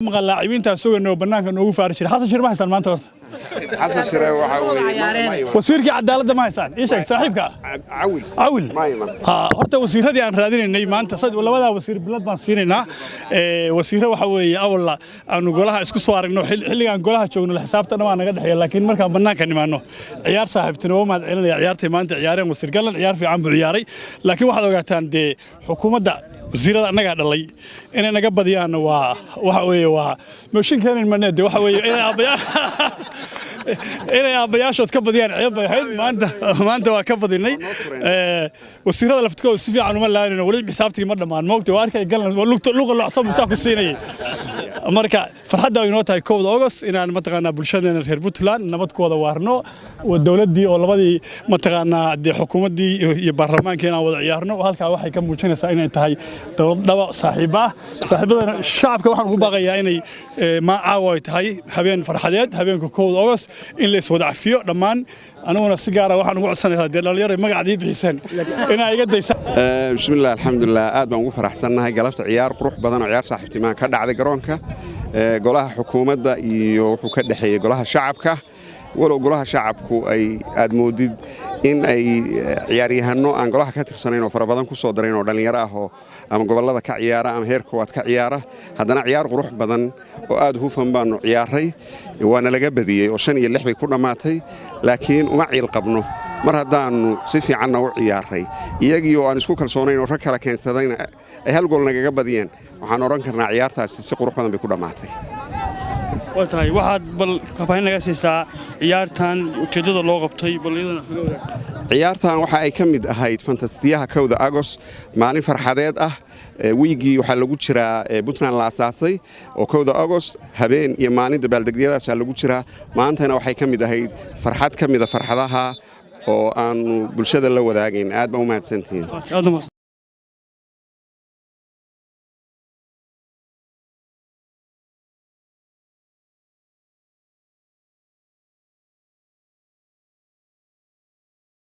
لاعبينta sugano banaanka noogu faarishir Xasan Shir ma haysan maanta horta Xasan Shir waxa weeye wasiirka cadaaladda ma haysan ii sheeg saaxiibka awil horta wasiiradii aan raadinaynay maanta labada wasiir bilad baan siinaynaa wasiiro waxa weeye awla aanu golaha isku soo aragno xilligan golaha joogno la xisaabtana waa naga dhaxeeya laakiin markaan banaanka nimaano ciyaar saaxiibtinimo ma celinaya ciyaartay maanta ciyaareen wasiir galan ciyaar fiican buu ciyaaray laakiin waxaad ogaataan xukuumadda wasiirada anaga dhalay inay naga badiyaan waxa weeye waa mooshin keenin maneed waxa weeye inay aabayaashood ka badiyaan ceeb bay ahayd maanta waa ka badinay wasiirada laftkooda si fiican uma laanino wali xisaabtii ma dhamaan moogtay waa arkay galan luqa locsan musaa ku siinay marka farxadda ay noo tahay 1 August inaan mataqaanaa bulshadeena reer Puntland nabadkooda waarno dawladdii oo labadii mataqaanaa xukuumaddii iyo baarlamaankeena wada ciyaarno halka waxay ka muujinaysaa inay tahay dawlad dhaba saaxiibadana shacabka waxaan ugu baaqayaa inay ma caawa tahay habeen farxadeed habeenka 1 August in la iswada cafiyo dhammaan anaguna si gaar ah waxaan ugu codsanayaa dhalinyaro magacii bixiseen inay iga daysan bismillaah alxamdulillah aad baan ugu faraxsanahay galabta ciyaar qurux badan oo ciyaar saaxiibtinimo ka dhacday garoonka golaha xukuumadda iyo wuxuu ka dhaxeeyay golaha shacabka walow golaha shacabku ay aad moodid in ay ciyaaryahanno aan golaha ka tirsanayn oo fara badan ku soo dareen oo dhalinyaro ah oo ama gobolada ka ciyaara ama heer koowaad ka ciyaara haddana ciyaar qurux badan oo aad hufan baanu ciyaaray waana laga badiyay oo 5 iyo 6 bay ku dhamaatay laakiin uma ciil qabno mar haddaanu si fiican u ciyaaray iyagii oo aan isku kalsoonayn oo rag kala keensadayna ay hal gool nagaga badiyeen waxaan oran karnaa ciyaartaasi si qurux badan bay ku dhamaatay waxay waxaad bal kafayn laga siisaa ciyaartan ujeedada loo qabtay baliyadana ciyaartan waxa ay kamid ahayd fantastiyaha 1 August maalin farxadeed ah wiigi waxa lagu jiraa Puntland la asaasay oo 1 August habeen iyo maalin dabaaldegyadaas lagu jiraa maantana waxay kamid ahayd farxad kamid ah farxadaha oo aan bulshada la wadaagin aad baan u mahadsantihiin